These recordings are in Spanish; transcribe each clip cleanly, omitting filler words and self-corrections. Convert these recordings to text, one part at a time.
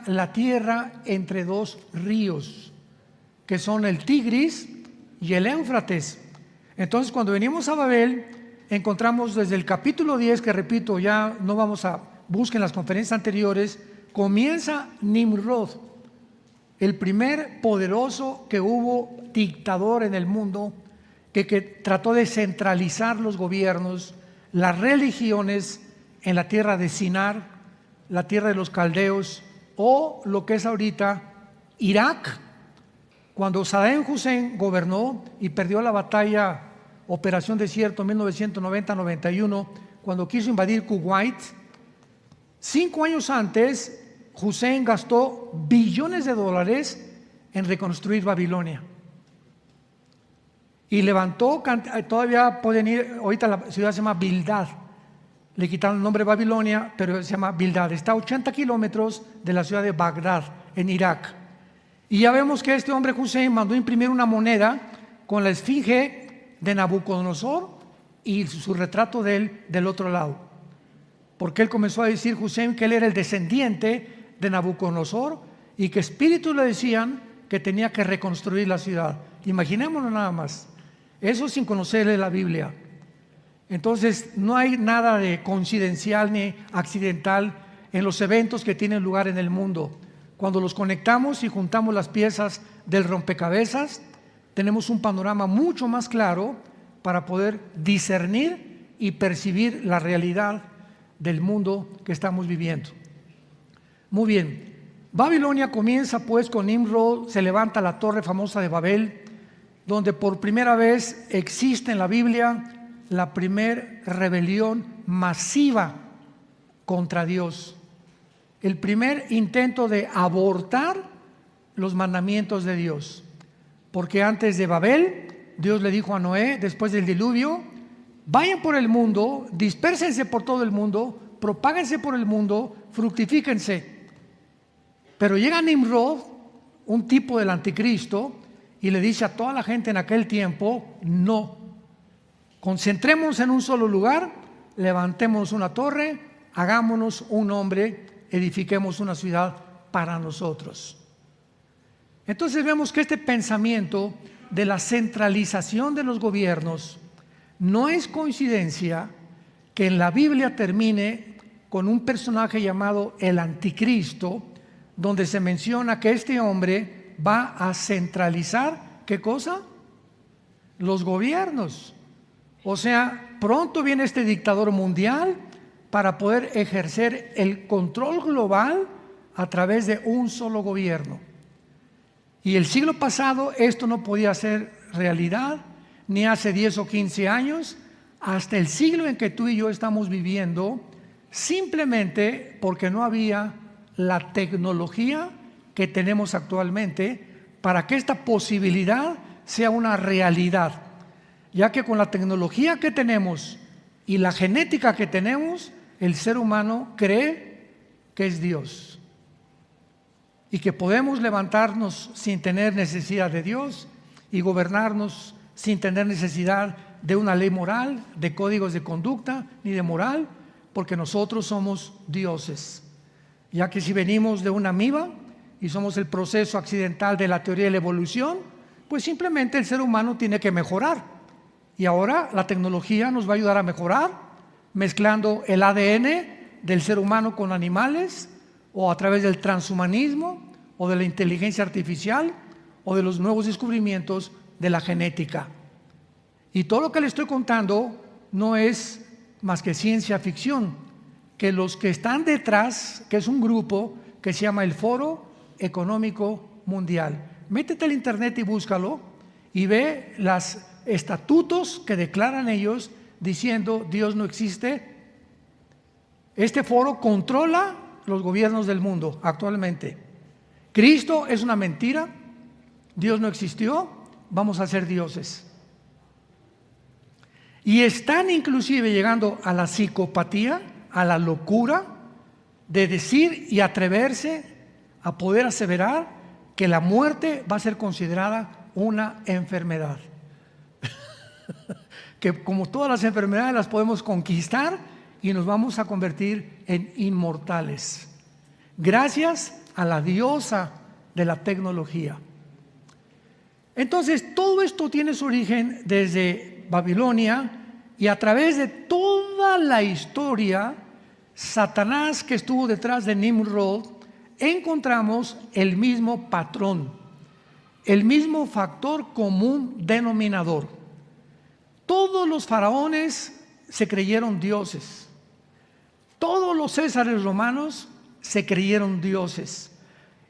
la tierra entre dos ríos, que son el Tigris y el Éufrates. Entonces, cuando venimos a Babel, encontramos desde el capítulo 10, que repito, ya no vamos a busquen las conferencias anteriores, comienza Nimrod, el primer poderoso que hubo dictador en el mundo, que trató de centralizar los gobiernos, las religiones en la tierra de Sinar, la tierra de los caldeos, o lo que es ahorita Irak. Cuando Saddam Hussein gobernó y perdió la batalla Operación Desierto en 1990-91, cuando quiso invadir Kuwait, 5 años antes Hussein gastó billones de dólares en reconstruir Babilonia y levantó, todavía pueden ir, ahorita la ciudad se llama Bildad, le quitaron el nombre Babilonia, pero se llama Bildad, está a 80 kilómetros de la ciudad de Bagdad, en Irak. Y ya vemos que este hombre Hussein mandó imprimir una moneda con la esfinge de Nabucodonosor y su retrato de él del otro lado, porque él comenzó a decir, Hussein, que él era el descendiente de Nabucodonosor y que espíritus le decían que tenía que reconstruir la ciudad. Imaginémonos nada más, eso sin conocerle la Biblia. Entonces no hay nada de coincidencial ni accidental en los eventos que tienen lugar en el mundo. Cuando los conectamos y juntamos las piezas del rompecabezas, tenemos un panorama mucho más claro para poder discernir y percibir la realidad del mundo que estamos viviendo. Muy bien, Babilonia comienza pues con Nimrod, se levanta la torre famosa de Babel, donde por primera vez existe en la Biblia la primer rebelión masiva contra Dios, el primer intento de abortar los mandamientos de Dios, porque antes de Babel Dios le dijo a Noé, después del diluvio, vayan por el mundo, dispérsense por todo el mundo, propáguense por el mundo, fructifíquense. Pero llega Nimrod, un tipo del anticristo, y le dice a toda la gente en aquel tiempo, no, concentrémonos en un solo lugar, levantemos una torre, hagámonos un hombre, edifiquemos una ciudad para nosotros. Entonces vemos que este pensamiento de la centralización de los gobiernos no es coincidencia que en la Biblia termine con un personaje llamado el anticristo, donde se menciona que este hombre va a centralizar, ¿qué cosa? Los gobiernos. O sea, pronto viene este dictador mundial para poder ejercer el control global a través de un solo gobierno. Y el siglo pasado esto no podía ser realidad, ni hace 10 o 15 años, hasta el siglo en que tú y yo estamos viviendo, simplemente porque no había la tecnología que tenemos actualmente para que esta posibilidad sea una realidad, ya que con la tecnología que tenemos y la genética que tenemos, el ser humano cree que es Dios y que podemos levantarnos sin tener necesidad de Dios y gobernarnos sin tener necesidad de una ley moral, de códigos de conducta ni de moral, porque nosotros somos dioses. Ya que si venimos de una amiba y somos el proceso accidental de la teoría de la evolución, pues simplemente el ser humano tiene que mejorar. Y ahora la tecnología nos va a ayudar a mejorar, mezclando el ADN del ser humano con animales, o a través del transhumanismo, o de la inteligencia artificial, o de los nuevos descubrimientos de la genética. Y todo lo que le estoy contando no es más que ciencia ficción, que los que están detrás, que es un grupo que se llama el Foro Económico Mundial. Métete al internet y búscalo y ve los estatutos que declaran ellos diciendo Dios no existe. Este foro controla los gobiernos del mundo actualmente. Cristo es una mentira, Dios no existió, vamos a ser dioses. Y están inclusive llegando a la psicopatía, a la locura de decir y atreverse a poder aseverar que la muerte va a ser considerada una enfermedad. Que como todas las enfermedades las podemos conquistar y nos vamos a convertir en inmortales, gracias a la diosa de la tecnología. Entonces, todo esto tiene su origen desde Babilonia, y a través de toda la historia, Satanás, que estuvo detrás de Nimrod, encontramos el mismo patrón, el mismo factor común denominador. Todos los faraones se creyeron dioses. Todos los césares romanos se creyeron dioses.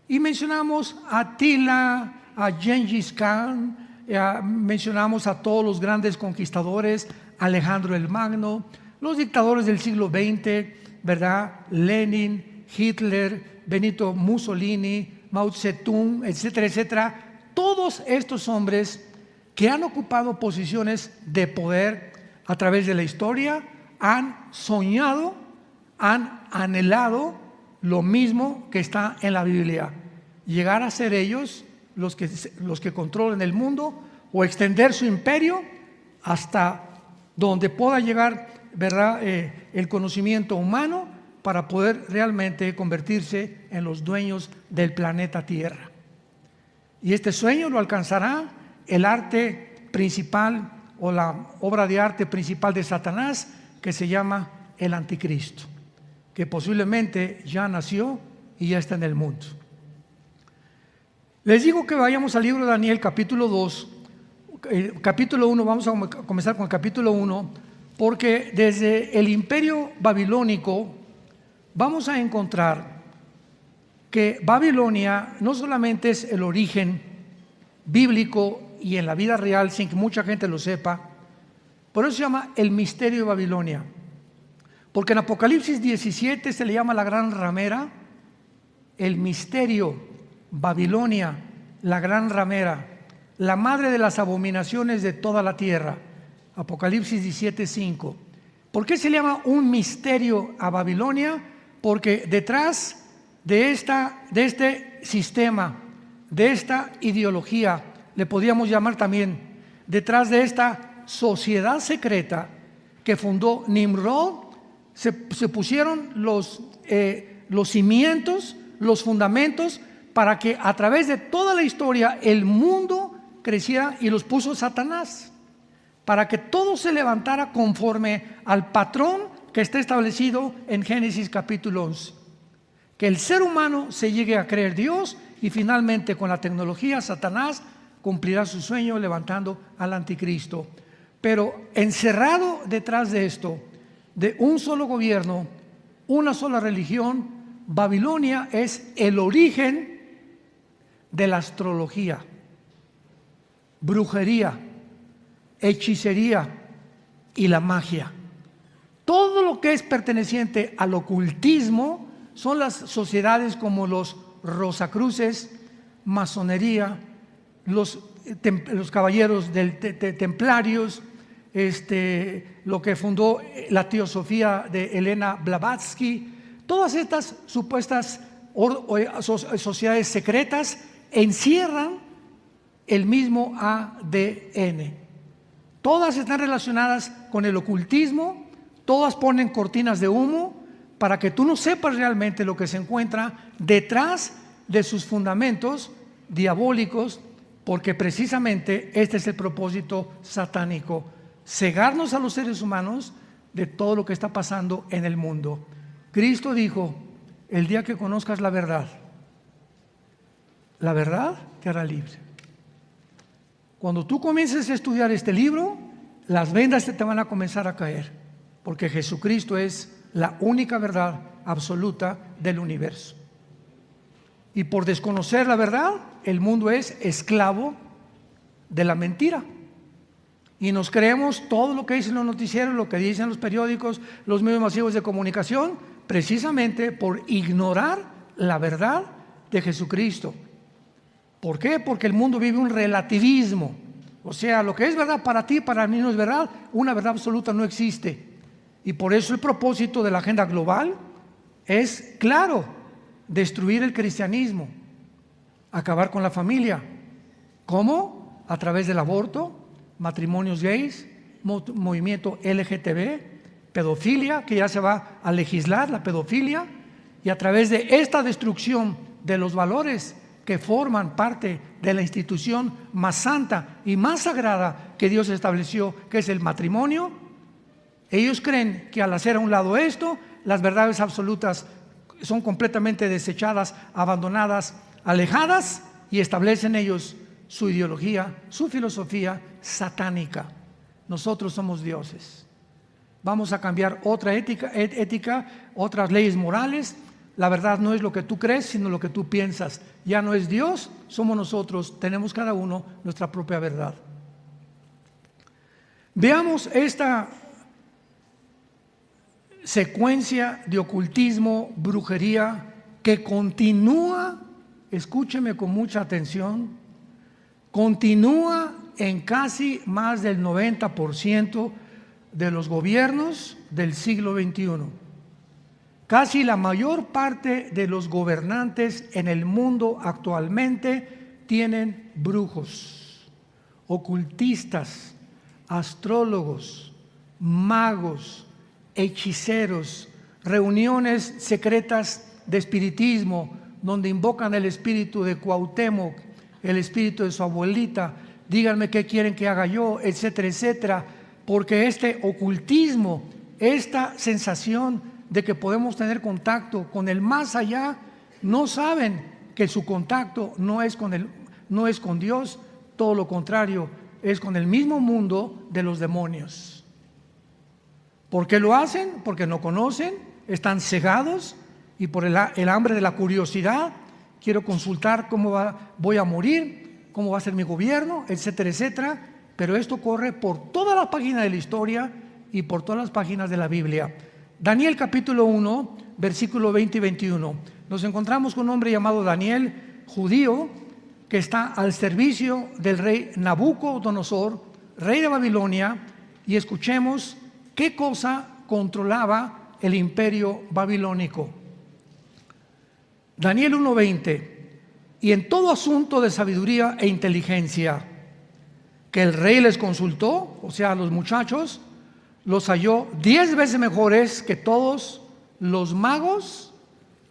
Y mencionamos a Atila, a Gengis Khan, mencionamos a todos los grandes conquistadores, Alejandro el Magno, los dictadores del siglo XX, ¿verdad? Lenin, Hitler, Benito Mussolini, Mao Zedong, etcétera, etcétera. Todos estos hombres que han ocupado posiciones de poder a través de la historia han soñado, han anhelado lo mismo que está en la Biblia: llegar a ser ellos los que controlen el mundo, o extender su imperio hasta donde pueda llegar, ¿verdad?, el conocimiento humano, para poder realmente convertirse en los dueños del planeta Tierra. Y este sueño lo alcanzará el arte principal, o la obra de arte principal de Satanás, que se llama el Anticristo, que posiblemente ya nació y ya está en el mundo. Les digo que vayamos al libro de Daniel, capítulo 2, capítulo 1, vamos a comenzar con el capítulo 1, porque desde el imperio babilónico vamos a encontrar que Babilonia no solamente es el origen bíblico y en la vida real, sin que mucha gente lo sepa, por eso se llama el misterio de Babilonia, porque en Apocalipsis 17 se le llama la gran ramera, el misterio, Babilonia, la gran ramera, la madre de las abominaciones de toda la tierra. Apocalipsis 17:5. ¿Por qué se le llama un misterio a Babilonia? Porque detrás de este sistema, de esta ideología, le podríamos llamar también, detrás de esta sociedad secreta que fundó Nimrod, se pusieron los cimientos, los fundamentos, para que a través de toda la historia el mundo creciera, y los puso Satanás, para que todo se levantara conforme al patrón que está establecido en Génesis capítulo 11. Que el ser humano se llegue a creer Dios, y finalmente con la tecnología Satanás cumplirá su sueño levantando al Anticristo. Pero encerrado detrás de esto, de un solo gobierno, una sola religión, Babilonia es el origen de la astrología, brujería, hechicería y la magia. Todo lo que es perteneciente al ocultismo son las sociedades como los Rosacruces, masonería, los caballeros templarios, lo que fundó la teosofía de Elena Blavatsky. Todas estas supuestas sociedades secretas encierran el mismo ADN. Todas están relacionadas con el ocultismo, todas ponen cortinas de humo para que tú no sepas realmente lo que se encuentra detrás de sus fundamentos diabólicos, porque precisamente este es el propósito satánico: cegarnos a los seres humanos de todo lo que está pasando en el mundo. Cristo dijo: el día que conozcas la verdad te hará libre. Cuando tú comiences a estudiar este libro, las vendas te van a comenzar a caer, porque Jesucristo es la única verdad absoluta del universo. Y por desconocer la verdad, el mundo es esclavo de la mentira. Y nos creemos todo lo que dicen los noticieros, lo que dicen los periódicos, los medios masivos de comunicación, precisamente por ignorar la verdad de Jesucristo. ¿Por qué? Porque el mundo vive un relativismo. O sea, lo que es verdad para ti, para mí no es verdad. Una verdad absoluta no existe. Y por eso el propósito de la agenda global es claro: destruir el cristianismo, acabar con la familia. ¿Cómo? A través del aborto, matrimonios gays, movimiento LGTB, pedofilia, que ya se va a legislar la pedofilia, y a través de esta destrucción de los valores que forman parte de la institución más santa y más sagrada que Dios estableció, que es el matrimonio. Ellos creen que al hacer a un lado esto, las verdades absolutas son completamente desechadas, abandonadas, alejadas, y establecen ellos su ideología, su filosofía satánica. Nosotros somos dioses. Vamos a cambiar otra ética, otras leyes morales. La verdad no es lo que tú crees, sino lo que tú piensas. Ya no es Dios, somos nosotros. Tenemos cada uno nuestra propia verdad. Veamos esta secuencia de ocultismo, brujería, que continúa, escúcheme con mucha atención, continúa en casi más del 90% de los gobiernos del siglo XXI. Casi la mayor parte de los gobernantes en el mundo actualmente tienen brujos, ocultistas, astrólogos, magos, hechiceros, reuniones secretas de espiritismo donde invocan el espíritu de Cuauhtémoc, el espíritu de su abuelita, díganme qué quieren que haga yo, etcétera, etcétera, porque este ocultismo, esta sensación de que podemos tener contacto con el más allá, no saben que su contacto no es con Dios, todo lo contrario, es con el mismo mundo de los demonios. ¿Por qué lo hacen? Porque no conocen, están cegados y por el hambre de la curiosidad. Quiero consultar voy a morir, cómo va a ser mi gobierno, etcétera, etcétera. Pero esto corre por toda la página de la historia y por todas las páginas de la Biblia. Daniel capítulo 1, versículo 20 y 21. Nos encontramos con un hombre llamado Daniel, judío, que está al servicio del rey Nabucodonosor, rey de Babilonia, y escuchemos qué cosa controlaba el imperio babilónico. Daniel 1:20. Y en todo asunto de sabiduría e inteligencia que el rey les consultó, o sea, a los muchachos, los halló 10 veces mejores que todos los magos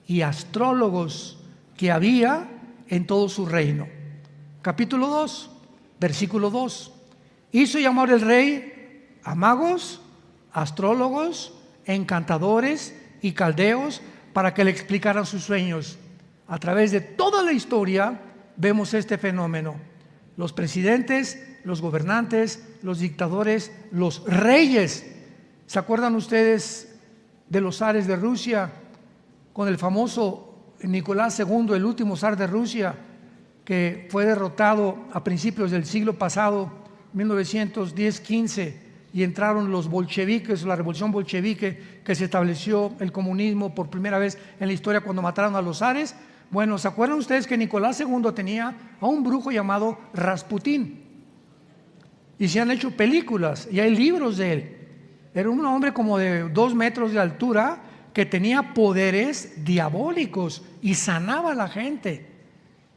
y astrólogos que había en todo su reino. Capítulo 2, versículo 2. Hizo llamar el rey a magos, astrólogos, encantadores y caldeos para que le explicaran sus sueños. A través de toda la historia vemos este fenómeno. Los presidentes, los gobernantes, los dictadores, los reyes. ¿Se acuerdan ustedes de los zares de Rusia? Con el famoso Nicolás II, el último zar de Rusia, que fue derrotado a principios del siglo pasado, 1910-15, y entraron los bolcheviques, la revolución bolchevique, que se estableció el comunismo por primera vez en la historia cuando mataron a los zares. Bueno, ¿se acuerdan ustedes que Nicolás II tenía a un brujo llamado Rasputín? Y se han hecho películas y hay libros de él. Era un hombre como de 2 metros de altura que tenía poderes diabólicos y sanaba a la gente.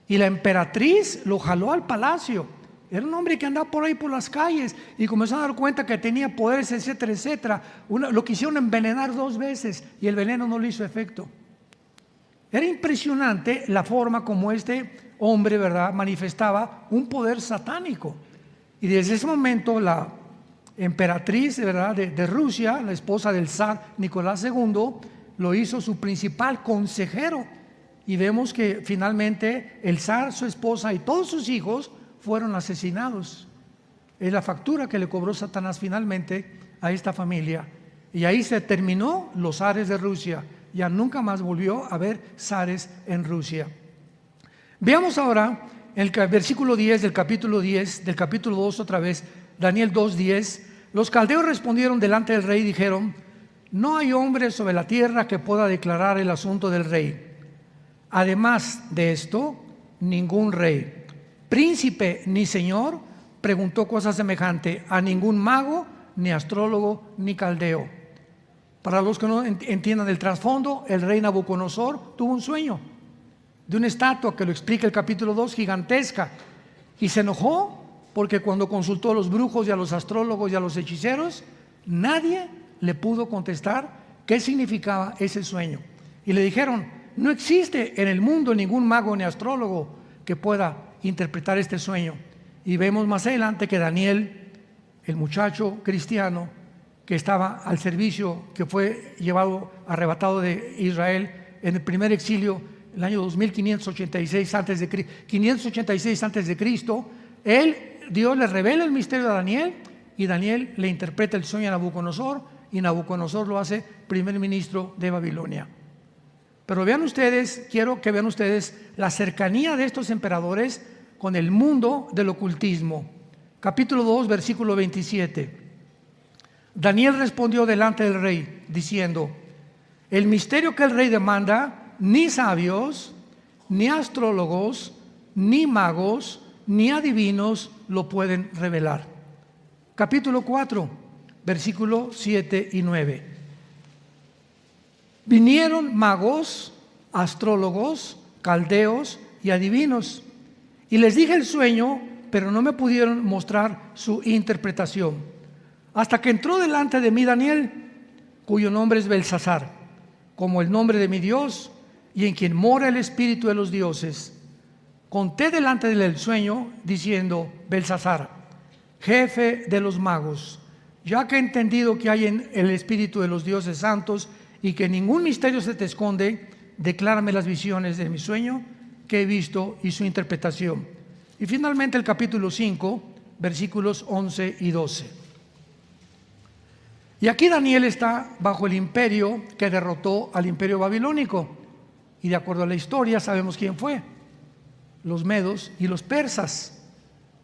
Y la emperatriz lo jaló al palacio. Era un hombre que andaba por ahí por las calles y comenzó a dar cuenta que tenía poderes, etcétera, etcétera. Lo quisieron envenenar 2 veces y el veneno no le hizo efecto. Era impresionante la forma como este hombre, ¿verdad?, manifestaba un poder satánico. Y desde ese momento la emperatriz, ¿verdad?, de Rusia, la esposa del zar Nicolás II, lo hizo su principal consejero. Y vemos que finalmente el zar, su esposa y todos sus hijos fueron asesinados. Es la factura que le cobró Satanás finalmente a esta familia. Y ahí se terminó los zares de Rusia. Ya nunca más volvió a haber zares en Rusia. Veamos ahora el versículo 10 del capítulo 10, del capítulo 2 otra vez, Daniel 2:10. Los caldeos respondieron delante del rey y dijeron: no hay hombre sobre la tierra que pueda declarar el asunto del rey. Además de esto, ningún rey, príncipe ni señor preguntó cosa semejante a ningún mago, ni astrólogo, ni caldeo. Para los que no entiendan el trasfondo, el rey Nabucodonosor tuvo un sueño de una estatua que lo explica el capítulo 2, gigantesca, y se enojó porque cuando consultó a los brujos y a los astrólogos y a los hechiceros, nadie le pudo contestar qué significaba ese sueño. Y le dijeron: No existe en el mundo ningún mago ni astrólogo que pueda interpretar este sueño. Y vemos más adelante que Daniel, el muchacho cristiano que estaba al servicio, que fue arrebatado de Israel en el primer exilio, el año 2586 antes de Cristo, Dios le revela el misterio a Daniel y Daniel le interpreta el sueño a Nabucodonosor y Nabucodonosor lo hace primer ministro de Babilonia. Pero quiero que vean ustedes la cercanía de estos emperadores con el mundo del ocultismo. Capítulo 2, versículo 27. Daniel respondió delante del rey diciendo: el misterio que el rey demanda, ni sabios, ni astrólogos, ni magos, ni adivinos lo pueden revelar. Capítulo 4, versículo 7 y 9. Vinieron magos, astrólogos, caldeos y adivinos, y les dije el sueño, pero no me pudieron mostrar su interpretación, hasta que entró delante de mí Daniel, cuyo nombre es Belsasar, como el nombre de mi Dios, y en quien mora el espíritu de los dioses. Conté delante de él el sueño, diciendo: Belsasar, jefe de los magos, ya que he entendido que hay en el espíritu de los dioses santos y que ningún misterio se te esconde, declárame las visiones de mi sueño que he visto y su interpretación. Y finalmente el capítulo 5, versículos 11 y 12. Y aquí Daniel está bajo el imperio que derrotó al imperio babilónico. Y de acuerdo a la historia sabemos quién fue: los medos y los persas,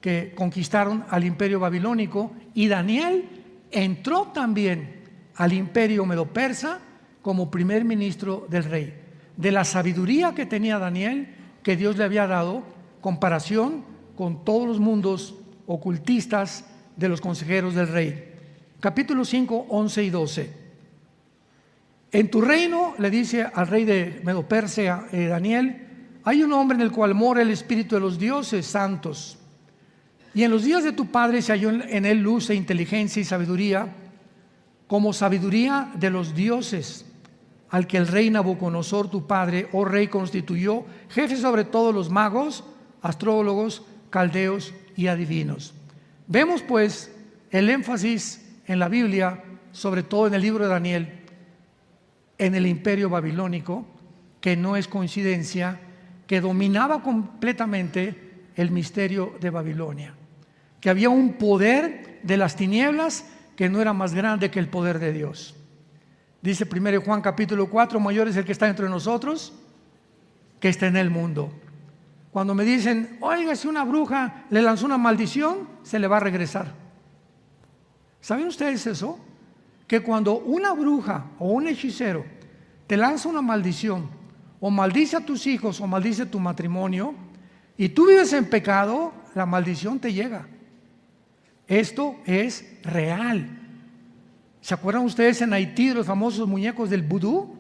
que conquistaron al imperio babilónico. Y Daniel entró también al imperio medo-persa como primer ministro del rey. De la sabiduría que tenía Daniel, que Dios le había dado, comparación con todos los mundos ocultistas de los consejeros del rey. Capítulo 5, 11 y 12. En tu reino, le dice al rey de Medo-Persia, Daniel, hay un hombre en el cual mora el espíritu de los dioses santos. Y en los días de tu padre se halló en él luz e inteligencia y sabiduría, como sabiduría de los dioses, al que el rey Nabucodonosor, tu padre, oh rey, constituyó jefe sobre todos los magos, astrólogos, caldeos y adivinos. Vemos pues el énfasis en la Biblia, sobre todo en el libro de Daniel, en el imperio babilónico, que no es coincidencia, que dominaba completamente el misterio de Babilonia, que había un poder de las tinieblas que no era más grande que el poder de Dios. Dice 1 Juan capítulo 4, mayor es el que está entre nosotros que está en el mundo. Cuando me dicen, oiga, si una bruja le lanzó una maldición, se le va a regresar. ¿Saben ustedes eso? Que cuando una bruja o un hechicero te lanza una maldición, o maldice a tus hijos, o maldice tu matrimonio, y tú vives en pecado, la maldición te llega. Esto es real. ¿Se acuerdan ustedes en Haití de los famosos muñecos del vudú?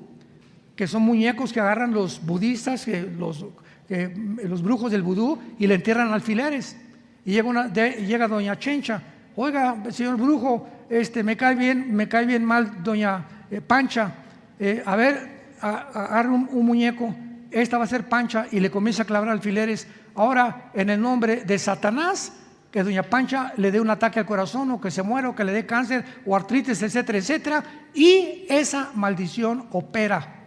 Que son muñecos que agarran los budistas, los brujos del vudú, y le entierran alfileres. Y llega doña Chencha: oiga, señor brujo, me cae bien mal doña Pancha, a ver, agarra un muñeco, esta va a ser Pancha, y le comienza a clavar alfileres. Ahora, en el nombre de Satanás, que doña Pancha le dé un ataque al corazón, o que se muera, o que le dé cáncer o artritis, etcétera, etcétera. Y esa maldición opera,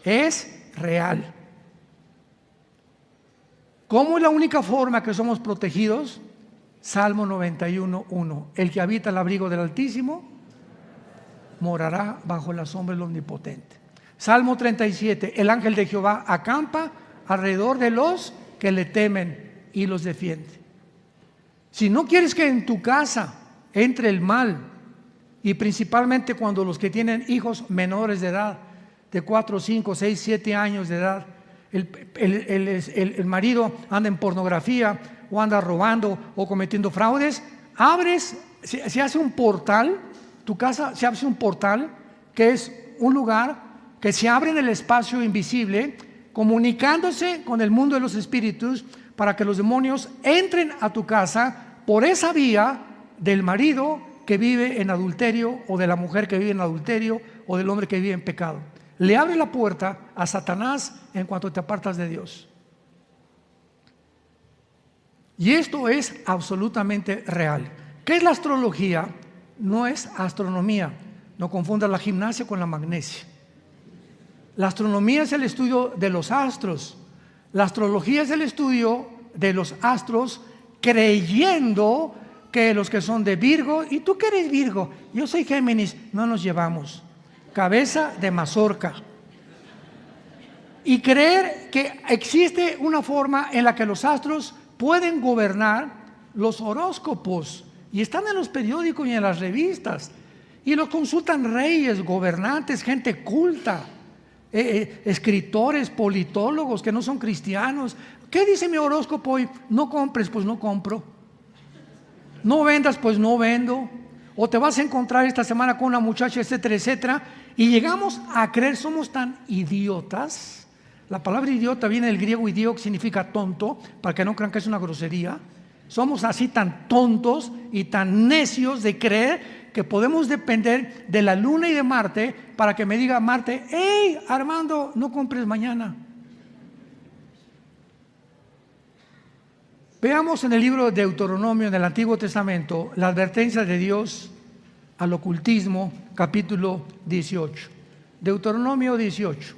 es real. ¿Cómo es la única forma que somos protegidos? Salmo 91:1. El que habita el abrigo del Altísimo morará bajo la sombra del Omnipotente. Salmo 37. El ángel de Jehová acampa alrededor de los que le temen y los defiende. Si no quieres que en tu casa entre el mal, y principalmente cuando los que tienen hijos menores de edad, de 4, 5, 6, 7 años de edad, el marido anda en pornografía, o anda robando, o cometiendo fraudes, se hace un portal, tu casa se hace un portal, que es un lugar que se abre en el espacio invisible, comunicándose con el mundo de los espíritus, para que los demonios entren a tu casa por esa vía del marido que vive en adulterio, o de la mujer que vive en adulterio, o del hombre que vive en pecado. le abres la puerta a Satanás en cuanto te apartas de Dios. Y esto es absolutamente real. ¿Qué es la astrología? No es astronomía. No confundas la gimnasia con la magnesia. La astronomía es el estudio de los astros. La astrología es el estudio de los astros, creyendo que los que son de Virgo, y tú que eres Virgo, yo soy Géminis, no nos llevamos. Cabeza de mazorca. Y creer que existe una forma en la que los astros pueden gobernar los horóscopos, y están en los periódicos y en las revistas, y los consultan reyes, gobernantes, gente culta, escritores, politólogos que no son cristianos. ¿Qué dice mi horóscopo hoy? No compres, pues no compro. No vendas, pues no vendo. O te vas a encontrar esta semana con una muchacha, etcétera, etcétera. Y llegamos a creer, somos tan idiotas. La palabra idiota viene del griego idio, que significa tonto, para que no crean que es una grosería. Somos así tan tontos y tan necios de creer que podemos depender de la luna y de Marte para que me diga Marte: hey, Armando, no compres mañana. Veamos en el libro de Deuteronomio, en el Antiguo Testamento, la advertencia de Dios al ocultismo, capítulo 18. Deuteronomio 18.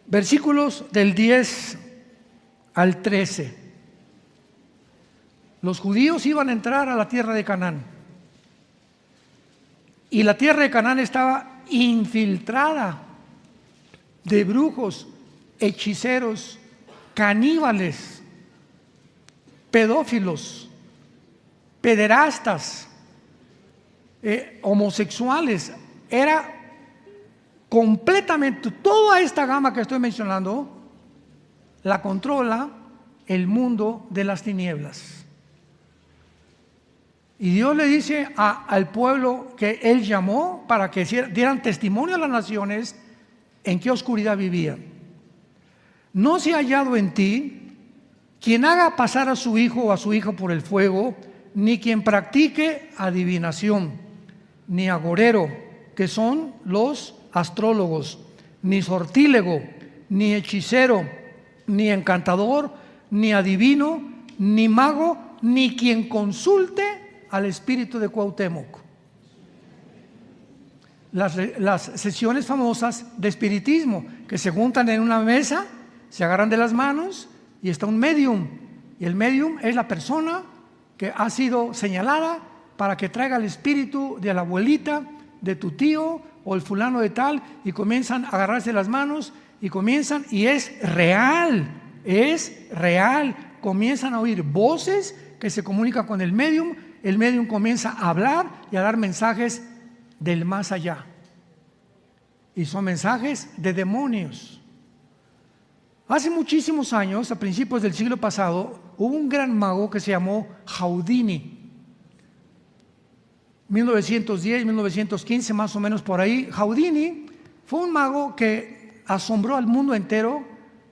Versículos del 10 al 13. Los judíos iban a entrar a la tierra de Canaán. Y la tierra de Canaán estaba infiltrada de brujos, hechiceros, caníbales, pedófilos, pederastas, homosexuales. Era completamente, toda esta gama que estoy mencionando la controla el mundo de las tinieblas. Y Dios le dice al pueblo que Él llamó para que dieran testimonio a las naciones en qué oscuridad vivían. No se ha hallado en ti quien haga pasar a su hijo o a su hija por el fuego, ni quien practique adivinación, ni agorero, que son los astrólogos, ni sortílego, ni hechicero, ni encantador, ni adivino, ni mago, ni quien consulte al espíritu de Cuauhtémoc. Las sesiones famosas de espiritismo, que se juntan en una mesa, se agarran de las manos y está un medium, y el medium es la persona que ha sido señalada para que traiga el espíritu de la abuelita, de tu tío o el fulano de tal, y comienzan a agarrarse las manos y comienzan, y es real, comienzan a oír voces que se comunican con el medium comienza a hablar y a dar mensajes del más allá, y son mensajes de demonios. Hace muchísimos años, a principios del siglo pasado, hubo un gran mago que se llamó Houdini. 1910, 1915, más o menos por ahí. Houdini fue un mago que asombró al mundo entero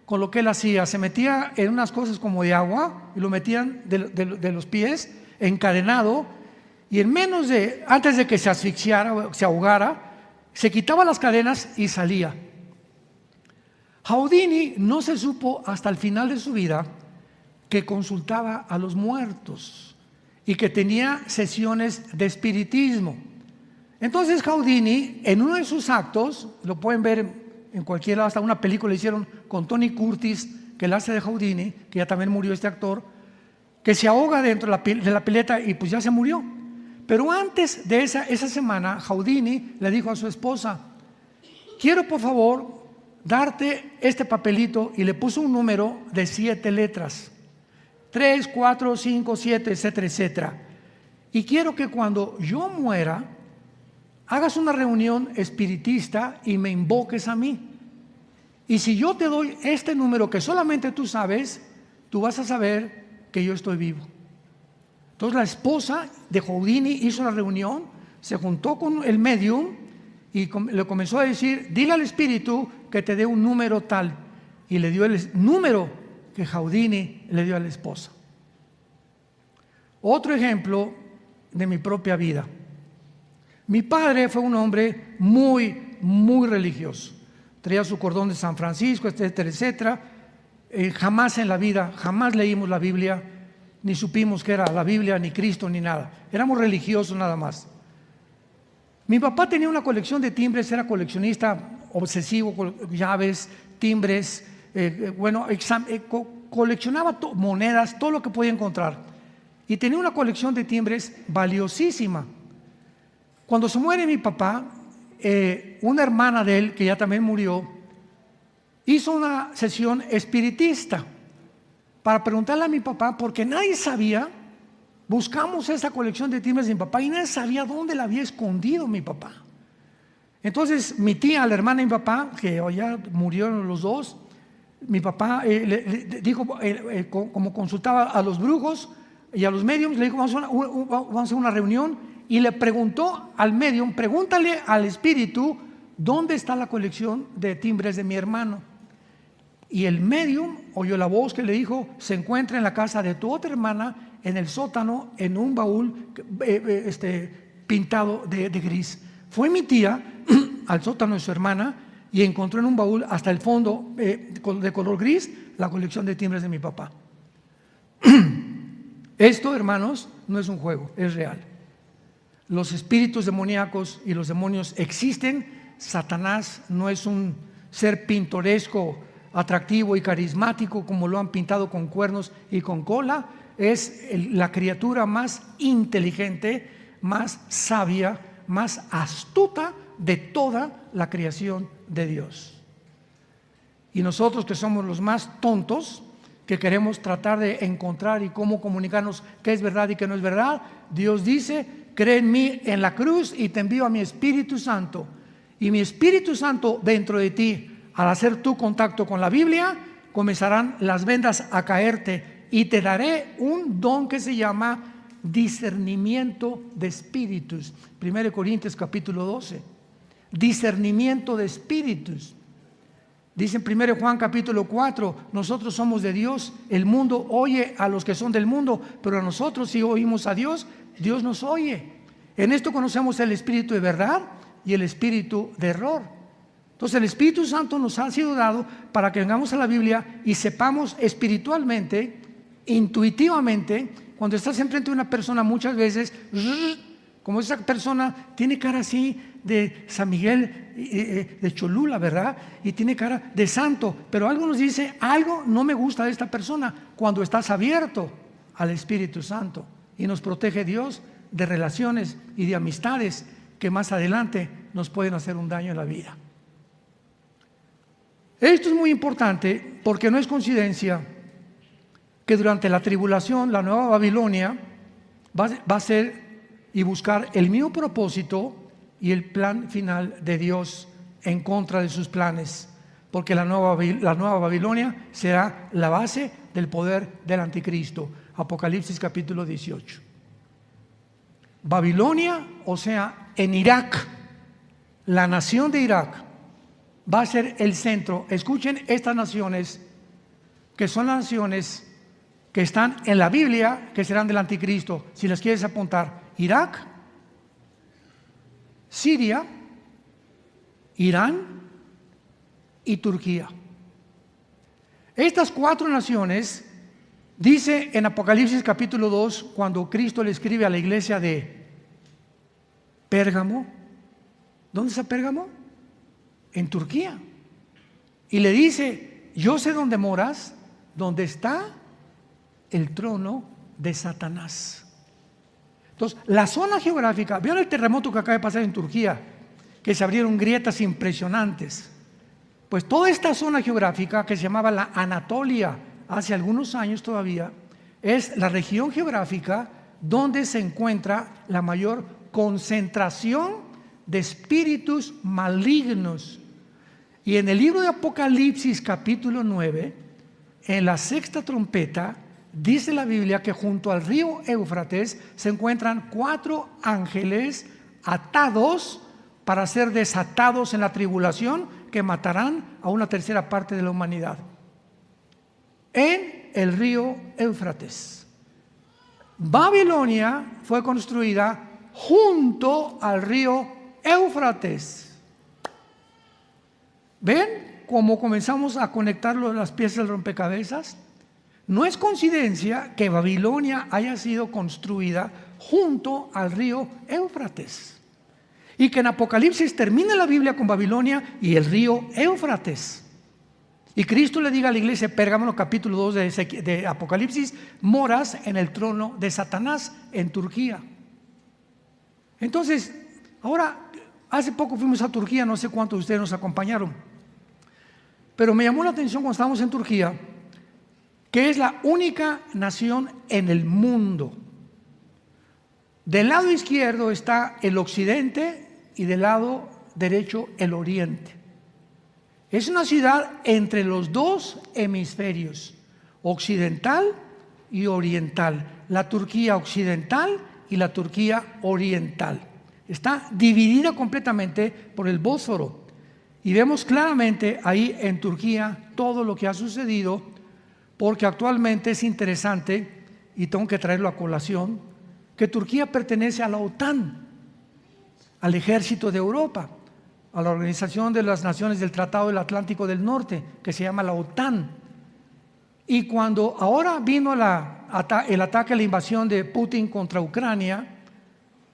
con lo que él hacía. Se metía en unas cosas como de agua y lo metían de los pies, encadenado, y antes de que se asfixiara o se ahogara, se quitaba las cadenas y salía. Houdini no se supo hasta el final de su vida que consultaba a los muertos y que tenía sesiones de espiritismo. Entonces Houdini, en uno de sus actos, lo pueden ver en cualquier lado, hasta una película hicieron con Tony Curtis, que él hace de Houdini, que ya también murió este actor, que se ahoga dentro de la pileta y pues ya se murió. Pero antes de esa semana, Houdini le dijo a su esposa: quiero por favor darte este papelito, y le puso un número de 7 letras, 3, 4, 5, 7, etcétera, etcétera. Y quiero que cuando yo muera, hagas una reunión espiritista y me invoques a mí. Y si yo te doy este número que solamente tú sabes, tú vas a saber que yo estoy vivo. Entonces la esposa de Houdini hizo la reunión, se juntó con el medium y le comenzó a decir: dile al espíritu que te dé un número tal, y le dio el número que Houdini le dio a la esposa. Otro ejemplo de mi propia vida. Mi padre fue un hombre muy, muy religioso. Traía su cordón de San Francisco, etcétera, etcétera. Jamás en la vida, jamás leímos la Biblia, ni supimos que era la Biblia, ni Cristo, ni nada. Éramos religiosos nada más. Mi papá tenía una colección de timbres, era coleccionista obsesivo, con llaves, timbres, coleccionaba monedas, todo lo que podía encontrar. Y tenía una colección de timbres valiosísima. Cuando se muere mi papá, una hermana de él, que ya también murió, hizo una sesión espiritista para preguntarle a mi papá, porque nadie sabía. Buscamos esa colección de timbres de mi papá y nadie sabía dónde la había escondido mi papá. Entonces mi tía, la hermana de mi papá, que ya murieron los dos, mi papá le dijo, como consultaba a los brujos y a los médiums, le dijo, vamos a hacer una reunión, y le preguntó al médium, pregúntale al espíritu dónde está la colección de timbres de mi hermano. Y el médium oyó la voz que le dijo, se encuentra en la casa de tu otra hermana, en el sótano, en un baúl pintado de gris. Fue mi tía al sótano de su hermana y encontró en un baúl hasta el fondo de color gris la colección de timbres de mi papá. Esto, hermanos, no es un juego, es real. Los espíritus demoníacos y los demonios existen. Satanás no es un ser pintoresco, atractivo y carismático como lo han pintado con cuernos y con cola. Es la criatura más inteligente, más sabia, más astuta de toda la creación de Dios. Y nosotros, que somos los más tontos, que queremos tratar de encontrar y cómo comunicarnos qué es verdad y qué no es verdad, Dios dice: cree en mí en la cruz y te envío a mi Espíritu Santo. Y mi Espíritu Santo dentro de ti, al hacer tu contacto con la Biblia, comenzarán las vendas a caerte y te daré un don que se llama discernimiento de espíritus. 1 Corintios capítulo 12. Discernimiento de espíritus. Dice en 1 Juan capítulo 4, nosotros somos de Dios, el mundo oye a los que son del mundo, pero a nosotros, si oímos a Dios, Dios nos oye. En esto conocemos el espíritu de verdad y el espíritu de error. Entonces el Espíritu Santo nos ha sido dado para que vengamos a la Biblia y sepamos espiritualmente, intuitivamente. Cuando estás enfrente de una persona, muchas veces, como esa persona tiene cara así de San Miguel de Cholula, ¿verdad? Y tiene cara de santo, pero algo nos dice, algo no me gusta de esta persona. Cuando estás abierto al Espíritu Santo, y nos protege Dios de relaciones y de amistades que más adelante nos pueden hacer un daño en la vida. Esto es muy importante porque no es coincidencia que durante la tribulación la nueva Babilonia va a ser y buscar el mismo propósito y el plan final de Dios en contra de sus planes, porque la nueva Babilonia será la base del poder del anticristo. Apocalipsis capítulo 18. Babilonia, o sea, en Irak, la nación de Irak va a ser el centro. Escuchen estas naciones, que son las naciones que están en la Biblia, que serán del anticristo. Si las quieres apuntar: Irak, Siria, Irán y Turquía. Estas cuatro naciones, dice en Apocalipsis capítulo 2, cuando Cristo le escribe a la iglesia de Pérgamo. ¿Dónde está Pérgamo? En Turquía. Y le dice: yo sé dónde moras, donde está el trono de Satanás. Entonces, la zona geográfica, ¿vieron el terremoto que acaba de pasar en Turquía? Que se abrieron grietas impresionantes. Pues toda esta zona geográfica, que se llamaba la Anatolia hace algunos años todavía, es la región geográfica donde se encuentra la mayor concentración de espíritus malignos. Y en el libro de Apocalipsis capítulo 9, en la sexta trompeta, dice la Biblia que junto al río Éufrates se encuentran 4 ángeles atados para ser desatados en la tribulación, que matarán a una tercera parte de la humanidad. En el río Éufrates. Babilonia fue construida junto al río Éufrates. ¿Ven cómo comenzamos a conectar las piezas del rompecabezas? No es coincidencia que Babilonia haya sido construida junto al río Éufrates y que en Apocalipsis termine la Biblia con Babilonia y el río Éufrates. Y Cristo le diga a la iglesia de Pérgamo, capítulo 2 de Apocalipsis: moras en el trono de Satanás en Turquía. Entonces, ahora, hace poco fuimos a Turquía, no sé cuántos de ustedes nos acompañaron, pero me llamó la atención cuando estábamos en Turquía, que es la única nación en el mundo. Del lado izquierdo está el occidente y del lado derecho el oriente. Es una ciudad entre los dos hemisferios, occidental y oriental. La Turquía occidental y la Turquía oriental. Está dividida completamente por el Bósforo. Y vemos claramente ahí en Turquía todo lo que ha sucedido, porque actualmente es interesante, y tengo que traerlo a colación, que Turquía pertenece a la OTAN, al ejército de Europa, a la Organización de las Naciones del Tratado del Atlántico del Norte, que se llama la OTAN. Y cuando ahora vino el ataque, la invasión de Putin contra Ucrania,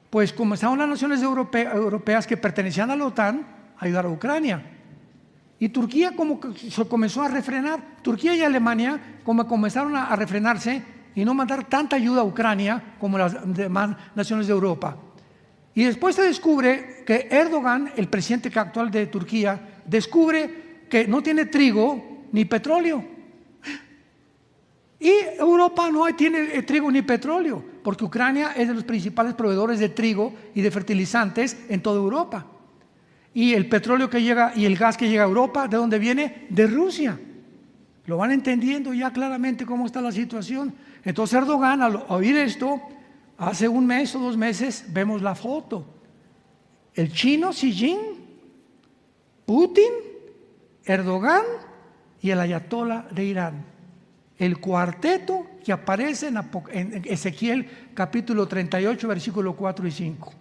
pues comenzaron las naciones europeas que pertenecían a la OTAN a ayudar a Ucrania. Y Turquía como que se comenzó a refrenar. Turquía y Alemania como comenzaron a refrenarse y no mandar tanta ayuda a Ucrania como las demás naciones de Europa. Y después se descubre que Erdogan, el presidente actual de Turquía, descubre que no tiene trigo ni petróleo. Y Europa no tiene trigo ni petróleo, porque Ucrania es de los principales proveedores de trigo y de fertilizantes en toda Europa. Y el petróleo que llega y el gas que llega a Europa, ¿de dónde viene? De Rusia. Lo van entendiendo ya claramente cómo está la situación. Entonces Erdogan, al oír esto, hace un mes o 2 meses, vemos la foto. El chino Xi Jinping, Putin, Erdogan y el ayatolá de Irán. El cuarteto que aparece en Ezequiel capítulo 38, versículo 4 y 5.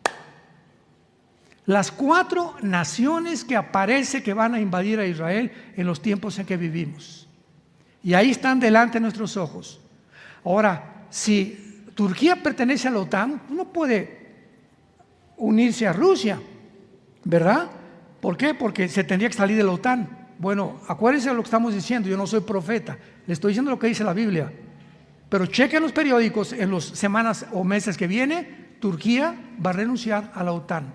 Las 4 naciones que aparece que van a invadir a Israel en los tiempos en que vivimos. Y ahí están delante de nuestros ojos. Ahora, si Turquía pertenece a la OTAN, no puede unirse a Rusia, ¿verdad? ¿Por qué? Porque se tendría que salir de la OTAN. Bueno, acuérdense de lo que estamos diciendo, yo no soy profeta, le estoy diciendo lo que dice la Biblia. Pero chequen los periódicos, en las semanas o meses que viene, Turquía va a renunciar a la OTAN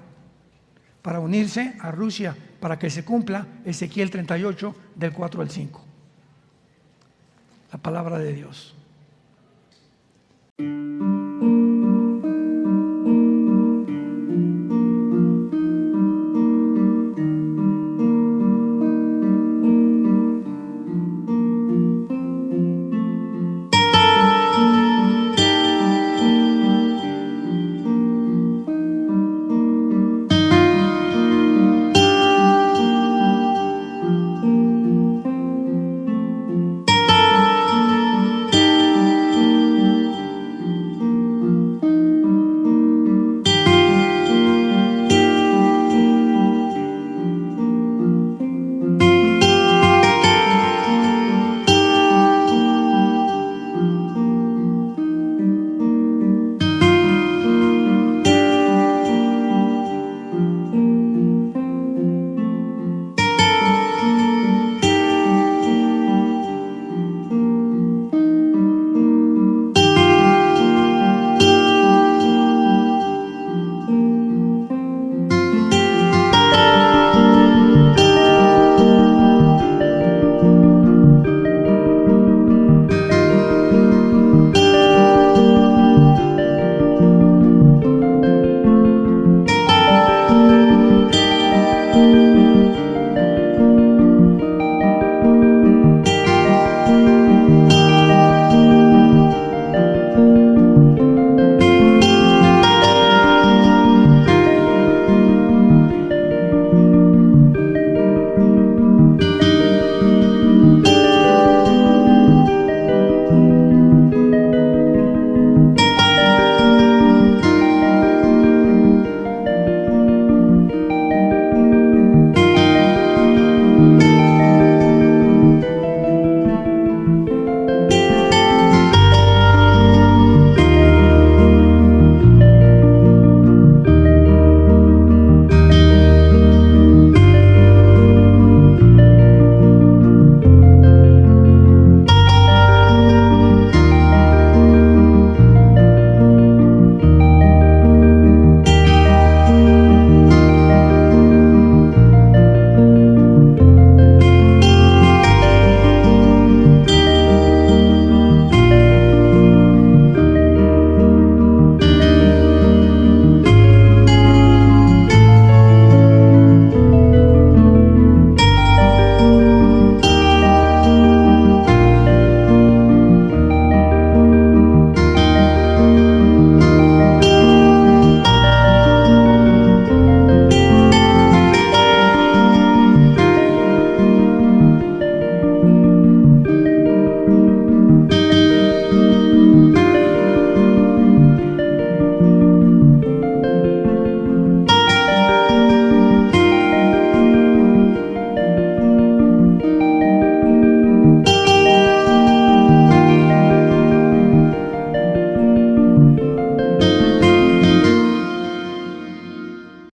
para unirse a Rusia, para que se cumpla Ezequiel 38 del 4 al 5. La palabra de Dios.